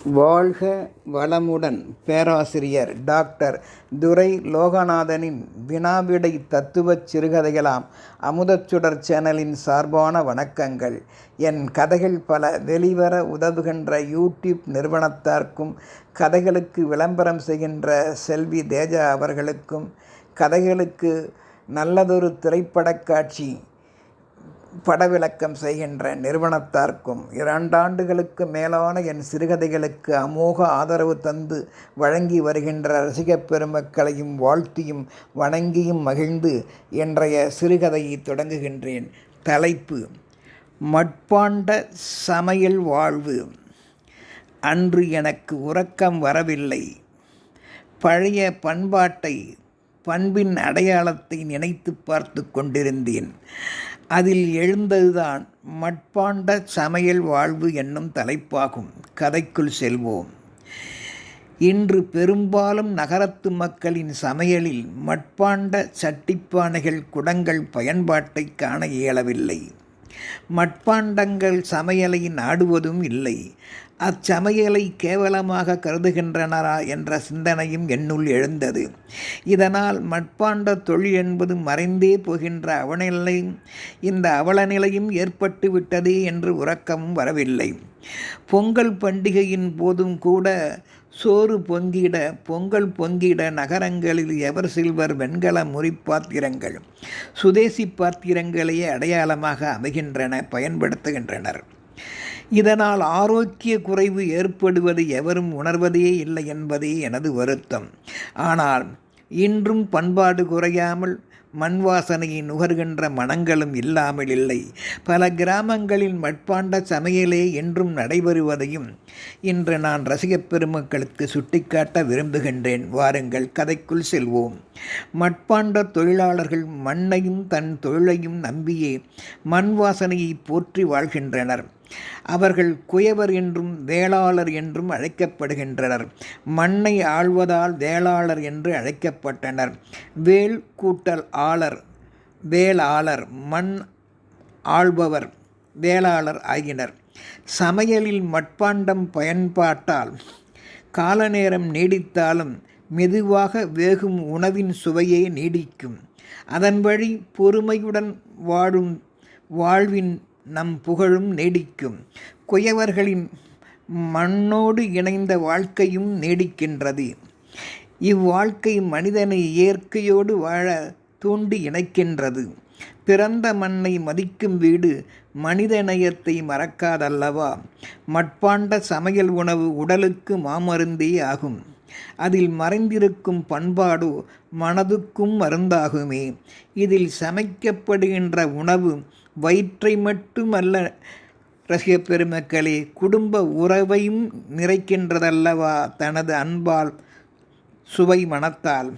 வாழ்க வளமுடன்! பேராசிரியர் டாக்டர் துரை லோகநாதனின் வினாவிடை தத்துவச் சிறுகதைகளாம் அமுதச்சுடர் சேனலின் சார்பான வணக்கங்கள். என் கதைகள் பல வெளிவர உதவுகின்ற யூடியூப் நிறுவனத்தார்க்கும், கதைகளுக்கு விளம்பரம் செய்கின்ற செல்வி தேஜா அவர்களுக்கும், கதைகளுக்கு நல்லதொரு திரைப்படக் காட்சி படவிளக்கம் செய்கின்ற நிறுவனத்தார்க்கும், 2 ஆண்டுகளுக்கு மேலான என் சிறுகதைகளுக்கு அமோக ஆதரவு தந்து வழங்கி வருகின்ற ரசிகப் பெருமக்களையும் வாழ்த்தியும் வணங்கியும் மகிழ்ந்து இன்றைய சிறுகதையை தொடங்குகின்றேன். தலைப்பு: மட்பாண்ட சமையல் வாழ்வு. அன்று எனக்கு உறக்கம் வரவில்லை. பழைய பண்பாட்டை, பண்பின் அடையாளத்தை நினைத்து பார்த்து கொண்டிருந்தேன். அதில் எழுந்ததுதான் மட்பாண்ட சமையல் வாழ்வு என்னும் தலைப்பாகும். கதைக்குள் செல்வோம். இன்று பெரும்பாலும் நகரத்து மக்களின் சமையலில் மட்பாண்ட சட்டிப்பானைகள், குடங்கள் பயன்பாட்டை காண இயலவில்லை. மட்பாண்டங்கள் சமையலை நாடுவதும் இல்லை. அச்சமையலை கேவலமாக கருதுகின்றனரா என்ற சிந்தனையும் என்னுள் எழுந்தது. இதனால் மட்பாண்ட தொழில் என்பது மறைந்தே போகின்ற அவலநிலையும், இந்த அவலநிலையும் ஏற்பட்டு விட்டதே என்று உறக்கமும் வரவில்லை. பொங்கல் பண்டிகையின் போதும் கூட சோறு பொங்கிட, பொங்கல் பொங்கிட நகரங்களில் எவர் சில்வர் வெண்கல முறிப்பாத்திரங்கள், சுதேசி பாத்திரங்களையே அடையாளமாக அமைகின்றன, பயன்படுத்துகின்றனர். இதனால் ஆரோக்கிய குறைவு ஏற்படுவது எவரும் உணர்வதே இல்லை என்பதே எனது வருத்தம். ஆனால் இன்றும் பண்பாடு குறையாமல் மண் வாசனையை நுகர்கின்ற மனங்களும் இல்லாமல் இல்லை. பல கிராமங்களில் மட்பாண்ட சமையலே என்றும் நடைபெறுவதையும் இன்று நான் ரசிகப் பெருமக்களுக்கு சுட்டிக்காட்ட விரும்புகின்றேன். வாருங்கள், கதைக்குள் செல்வோம். மட்பாண்ட தொழிலாளர்கள் மண்ணையும் தன் தொழிலையும் நம்பியே மண் வாசனையை போற்றி வாழ்கின்றனர். அவர்கள் குயவர் என்றும் வேளாளர் என்றும் அழைக்கப்படுகின்றனர். மண்ணை ஆள்வதால் வேளாளர் என்று அழைக்கப்பட்டனர். வேல் கூட்டல் ஆளர், வேளாளர். மண் ஆள்பவர் வேளாளர் ஆகினர். சமையலில் மட்பாண்டம் பயன்பாட்டால் காலநேரம் நீடித்தாலும் மெதுவாக வேகும் உணவின் சுவையே நீடிக்கும். அதன் வழி பொறுமையுடன் வாழும் வாழ்வின் நம் புகழும் நீடிக்கும். குயவர்களின் மண்ணோடு இணைந்த வாழ்க்கையும் நீடிக்கின்றது. இவ்வாழ்க்கை மனிதனை இயற்கையோடு வாழ தூண்டி இணைக்கின்றது. பிறந்த மண்ணை மதிக்கும் வீடு மனித நேயத்தை மறக்காதல்லவா? மட்பாண்ட சமையல் உணவு உடலுக்கு மாமருந்தே ஆகும். அதில் மறைந்திருக்கும் பண்பாடோ மனதுக்கும் மருந்தாகுமே. இதில் சமைக்கப்படுகின்ற உணவு வயிற்றை மட்டுமல்ல ரசிகப் பெருமக்களே, குடும்ப உறவையும் நிறைக்கின்றதல்லவா தனது அன்பால், சுவை மனத்தால்.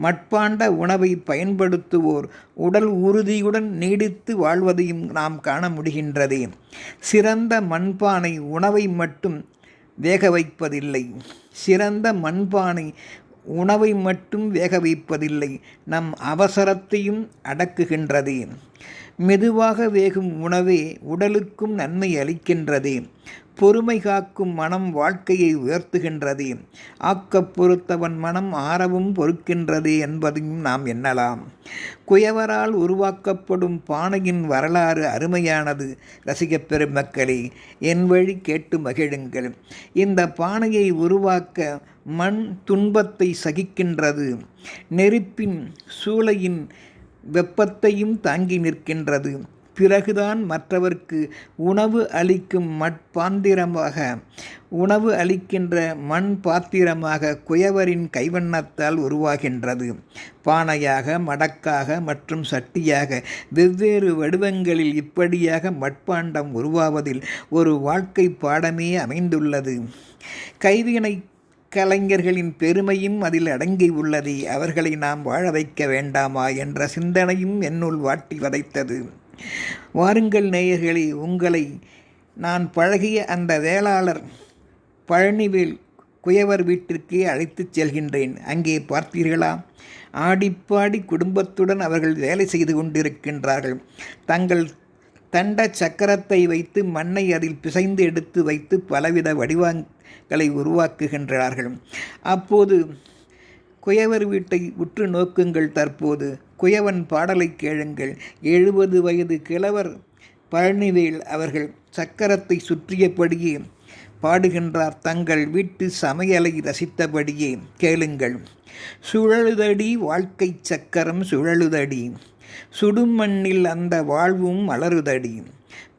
மட்பாண்ட உணவை பயன்படுத்துவோர் உடல் உறுதியுடன் நீடித்து வாழ்வதையும் நாம் காண முடிகின்றதே. சிறந்த மண்பானை உணவை மட்டும் வேக வைப்பதில்லை. சிறந்த மண்பானை உணவை மட்டும் வேக வைப்பதில்லை, நம் அவசரத்தையும் அடக்குகின்றது. மெதுவாக வேகும் உணவே உடலுக்கும் நன்மை அளிக்கின்றது. பொறுமை காக்கும் மனம் வாழ்க்கையை உயர்த்துகின்றது. ஆக்கப் பொறுத்தவன் மனம் ஆறவும் பொறுக்கின்றது என்பதையும் நாம் எண்ணலாம். குயவரால் உருவாக்கப்படும் பானையின் வரலாறு அருமையானது. ரசிகப் பெருமக்களே, என் வழி கேட்டு மகிழுங்கள். இந்த பானையை உருவாக்க மண் துன்பத்தை சகிக்கின்றது. நெருப்பின் சூளையின் வெப்பத்தையும் தாங்கி நிற்கின்றது. பிறகுதான் மற்றவர்க்கு உணவு அளிக்கும் மட்பாத்திரமாக, உணவு அளிக்கின்ற மண் பாத்திரமாக குயவரின் கைவண்ணத்தால் உருவாகின்றது. பானையாக, மடக்காக மற்றும் சட்டியாக வெவ்வேறு வடிவங்களில் இப்படியாக மட்பாண்டம் உருவாவதில் ஒரு வாழ்க்கை பாடமே அமைந்துள்ளது. கைவினை கலைஞர்களின் பெருமையும் அதில் அடங்கி உள்ளது. அவர்களை நாம் வாழ வைக்க வேண்டாமா என்ற சிந்தனையும் என்னுள் வாட்டி வதைத்தது. வாருங்கள் நேயர்களே, உங்களை நான் பழகிய அந்த வேளாளர் பழனிவேல் குயவர் வீட்டிற்கே அழைத்துச் செல்கின்றேன். அங்கே பார்த்தீர்களா? ஆடிப்பாடி குடும்பத்துடன் அவர்கள் வேலை செய்து கொண்டிருக்கின்றார்கள். தங்கள் தண்ட சக்கரத்தை வைத்து மண்ணை அதில் பிசைந்து எடுத்து வைத்து பலவித வடிவங்களை உருவாக்குகின்றார்கள். அப்போது குயவர் வீட்டை உற்று நோக்குங்கள். தற்போது குயவன் பாடலை கேளுங்கள். 70 வயது கிழவர் பழனிவேல் அவர்கள் சக்கரத்தை சுற்றியபடியே பாடுகின்றார். தங்கள் வீட்டு சமையலை ரசித்தபடியே கேளுங்கள். சுழலுதடி வாழ்க்கை சக்கரம் சுழலுதடி, சுடும் மண்ணில் அந்த வாழ்வும் மலருதடி,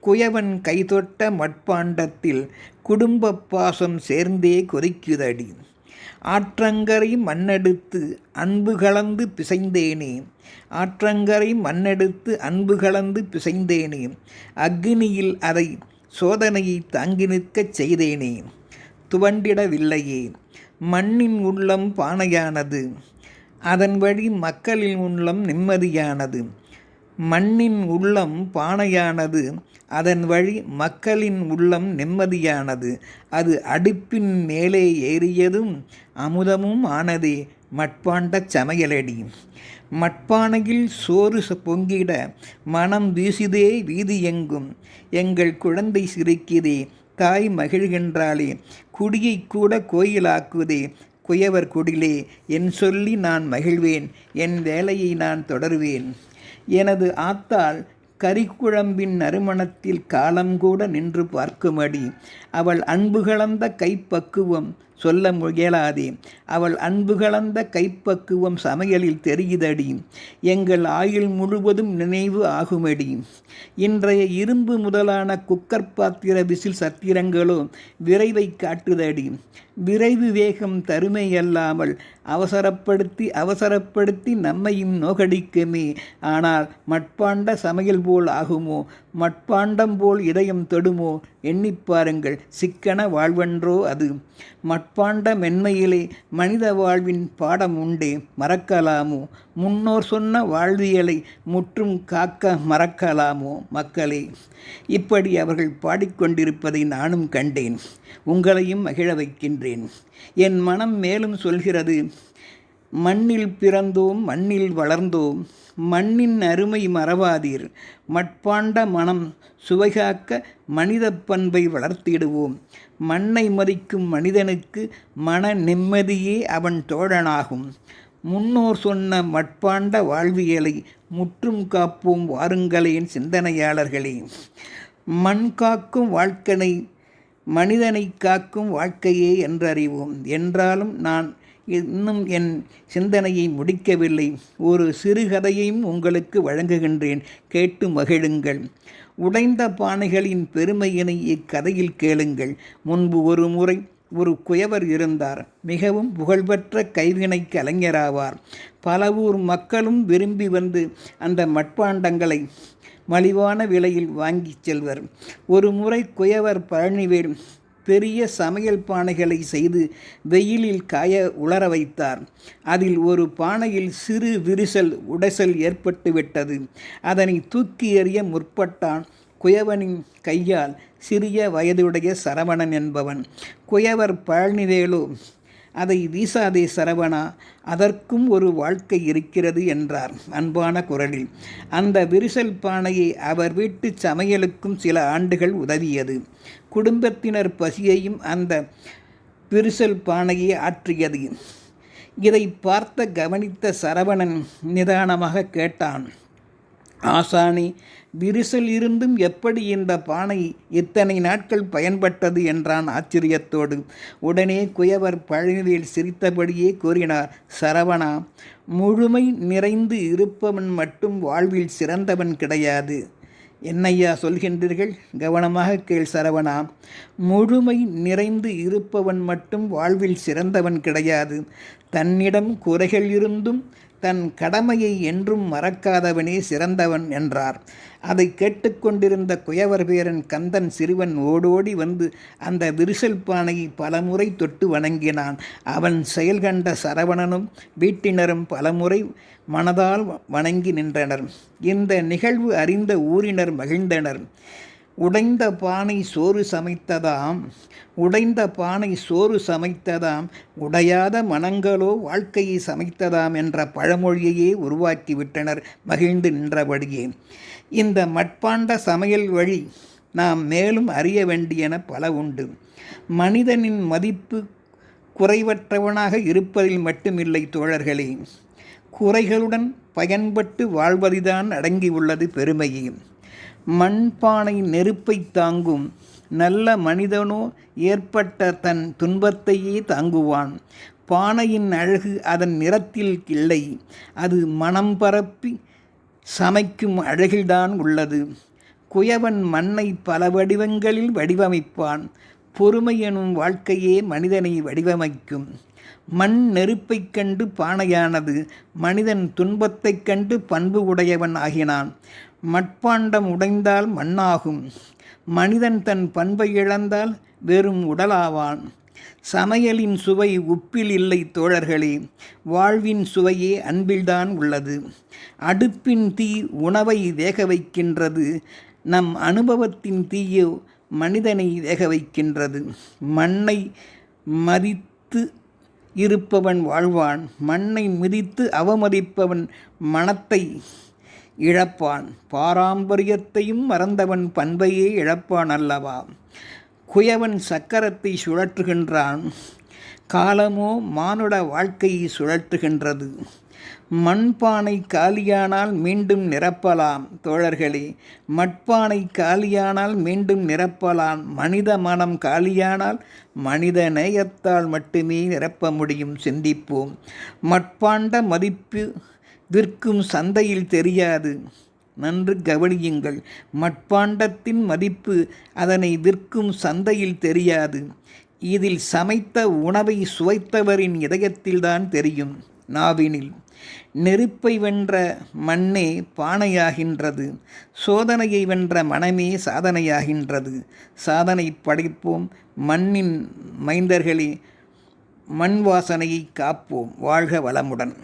குயவன் கைதொட்ட மட்பாண்டத்தில் குடும்ப பாசம் சேர்ந்தே கொதிக்குதடி, ஆற்றங்கரை மண்ணெடுத்து அன்பு கலந்து பிசைந்தேனே, ஆற்றங்கரை மண்ணெடுத்து அன்பு கலந்து பிசைந்தேனே, அக்னியில் அதை சோதனையை தாங்கி நிற்கச் செய்தேனே, துவண்டிடவில்லையே. மண்ணின் உள்ளம் பானையானது, அதன் வழி மக்களின் உள்ளம் நிம்மதியானது. மண்ணின் உள்ளம் பானையானது, அதன் வழி மக்களின் உள்ளம் நிம்மதியானது. அது அடுப்பின் மேலே ஏறியதும் அமுதமும் ஆனதே மட்பாண்ட சமையலடி. மட்பானையில் சோறு பொங்கிட மனம் வீசுதே வீதி எங்கும், எங்கள் குழந்தை சிரிக்குதே தாய் மகிழ்கின்றாளே, குடியை கூட கோயிலாக்குதே குயவர் குடிலே, என் சொல்லி நான் மகிழ்வேன், என் வேலையை நான் தொடருவேன். எனது ஆத்தாள் கறிக்குழம்பின் நறுமணத்தில் காலங்கூட நின்று பார்க்குமடி, அவள் அன்பு கலந்த கைப்பக்குவம் சொல்ல முயலாதே, அவள் அன்பு கலந்த கைப்பக்குவம் சமையலில் தெரியுதடி, எங்கள் ஆயுள் முழுவதும் நினைவு ஆகுமடி. இன்றைய இரும்பு முதலான குக்கர் பாத்திர விசில் சத்திரங்களோ விரைவை காட்டுதடி, விரைவு வேகம் தருமையல்லாமல் அவசரப்படுத்தி நம்மையும் நோகடிக்குமே. ஆனால் மட்பாண்ட சமையல் போல் ஆகுமோ, மட்பாண்டம் போல் இதயம் தொடுமோ, எண்ணிப்பாருங்கள், சிக்கன வாழ்வென்றோ அது. மட்பாண்ட மென்மையிலே மனித வாழ்வின் பாடம் உண்டே, மறக்கலாமோ, முன்னோர் சொன்ன வாழ்வியலை முற்றும் காக்க மறக்கலாமோ மக்களே. இப்படி அவர்கள் பாடிக்கொண்டிருப்பதை நானும் கண்டேன், உங்களையும் மகிழ வைக்கின்றேன். என் மனம் மேலும் சொல்கிறது, மண்ணில் பிறந்தோம் மண்ணில் வளர்ந்தோம், மண்ணின் அருமை மறவாதீர், மட்பாண்ட மனம் சுவைகாக்க மனித பண்பை வளர்த்திடுவோம். மண்ணை மதிக்கும் மனிதனுக்கு மன நிம்மதியே அவன் தோழனாகும். முன்னோர் சொன்ன மட்பாண்ட வாழ்வியலை முற்றும் காப்போம் வாருங்களேன் சிந்தனையாளர்களே. மண் காக்கும் வாழ்க்கனை மனிதனை காக்கும் வாழ்க்கையே என்றறிவோம். என்றாலும் நான் இன்னும் என் சிந்தனையை முடிக்கவில்லை. ஒரு சிறுகதையையும் உங்களுக்கு வழங்குகின்றேன், கேட்டு மகிழுங்கள். உடைந்த பானைகளின் பெருமையினை இக்கதையில் கேளுங்கள். முன்பு ஒரு முறை ஒரு குயவர் இருந்தார். மிகவும் புகழ்பெற்ற கைவினை கலைஞராவார். பல ஊர் மக்களும் விரும்பி வந்து அந்த மட்பாண்டங்களை மலிவான விலையில் வாங்கி செல்வர். ஒரு முறை குயவர் பழனிவேல் பெரிய சமையல் பானைகளை செய்து வெயிலில் காய உலர வைத்தார். அதில் ஒரு பானையில் சிறு விரிசல் உடைசல் ஏற்பட்டுவிட்டது. அதனை தூக்கி எறிய முற்பட்டான் குயவனின் கையால் சிறிய வயதுடைய சரவணன் என்பவன். குயவர் பழனிவேலோ, அதை வீசாதே சரவணா, அதற்கும் ஒரு வாழ்க்கை இருக்கிறது என்றார் அன்பான குரலில். அந்த விரிசல் பானையை அவர் வீட்டு சமையலுக்கும் சில ஆண்டுகள் உதவியது. குடும்பத்தினர் பசியையும் அந்த விரிசல் பானையை ஆற்றியது. இதை கவனித்த சரவணன் நிதானமாக கேட்டான், ஆசானி, விரிசல் இருந்தும் எப்படி இந்த பானை இத்தனை நாட்கள் பயன்பட்டது என்றான் ஆச்சரியத்தோடு. உடனே குயவர் பழனிவேல் சிரித்தபடியே கூறினார், சரவணா, முழுமை நிறைந்து இருப்பவன் மட்டும் வாழ்வில் சிறந்தவன் கிடையாது. என்னையா சொல்கின்றீர்கள்? கவனமாக கேள் சரவணா. முழுமை நிறைந்து இருப்பவன் மட்டும் வாழ்வில் சிறந்தவன் கிடையாது. தன்னிடம் குறைகள் இருந்தும் தன் கடமையை என்றும் மறக்காதவனே சிறந்தவன் என்றார். அதை கேட்டுக்கொண்டிருந்த குயவர் பேரன் கந்தன் சிறுவன் ஓடோடி வந்து அந்த விரிசல் பானையை பலமுறை தொட்டு வணங்கினான். அவன் செயல் கண்ட சரவணனும் வீட்டினரும் பலமுறை மனதால் வணங்கி நின்றனர். இந்த நிகழ்வு அறிந்த ஊரினர் மகிழ்ந்தனர். உடைந்த பானை சோறு சமைத்ததாம் உடைந்த பானை சோறு சமைத்ததாம் உடையாத மனங்களோ வாழ்க்கையை சமைத்ததாம் என்ற பழமொழியையே உருவாக்கிவிட்டனர் மகிழ்ந்து நின்றபடியே. இந்த மட்பாண்ட சமையல் வழி நாம் மேலும் அறிய வேண்டியன பல உண்டு. மனிதனின் மதிப்பு குறைவற்றவனாக இருப்பதில் மட்டுமில்லை தோழர்களே, குறைகளுடன் பயன்பட்டு வாழ்வதில்தான் அடங்கியுள்ளது பெருமையே. மண்பானை நெருப்பை தாங்கும், நல்ல மனிதனோ ஏற்பட்ட தன் துன்பத்தையே தாங்குவான். பானையின் அழகு அதன் நிறத்தில் இல்லை, அது மனம் பரப்பி சமைக்கும் அழகில்தான் உள்ளது. குயவன் மண்ணை பல வடிவங்களில் வடிவமைப்பான். பொறுமை எனும் வாழ்க்கையே மனிதனை வடிவமைக்கும். மண் நெருப்பைக் கண்டு பானையானது, மனிதன் துன்பத்தைக் கண்டு பண்பு உடையவன் ஆகினான். மட்பாண்டம் உடைந்தால் மண்ணாகும். மனிதன் தன் பண்பை இழந்தால் வெறும் உடலாவான். சமையலின் சுவை உப்பில் இல்லை தோழர்களே, வாழ்வின் சுவையே அன்பில்தான் உள்ளது. அடுப்பின் தீ உணவை வேக வைக்கின்றது, நம் அனுபவத்தின் தீயோ மனிதனை வேக வைக்கின்றது. மண்ணை மதித்து இருப்பவன் வாழ்வான், மண்ணை மிதித்து அவமதிப்பவன் மனத்தை இழப்பான். பாரம்பரியத்தையும் மறந்தவன் பண்பையே இழப்பான் அல்லவா. குயவன் சக்கரத்தை சுழற்றுகின்றான், காலமோ மானுட வாழ்க்கையை சுழற்றுகின்றது. மண்பானை காலியானால் மீண்டும் நிரப்பலாம் தோழர்களே, மட்பானை காலியானால் மீண்டும் நிரப்பலாம். மனித மனம் காலியானால் மனித நேயத்தால் மட்டுமே நிரப்ப முடியும். சிந்திப்போம். மட்பாண்ட மதிப்பு விற்கும் சந்தையில் தெரியாது. நன்று கவனியுங்கள். மட்பாண்டத்தின் மதிப்பு அதனை விற்கும் சந்தையில் தெரியாது. இதில் சமைத்த உணவை சுவைத்தவரின் இதயத்தில்தான் தெரியும், நாவினில். நெருப்பை வென்ற மண்ணே பானையாகின்றது, சோதனையை வென்ற மனமே சாதனையாகின்றது. சாதனை படைப்போம் மண்ணின் மைந்தர்களே, மண் வாசனையை காப்போம். வாழ்க வளமுடன்.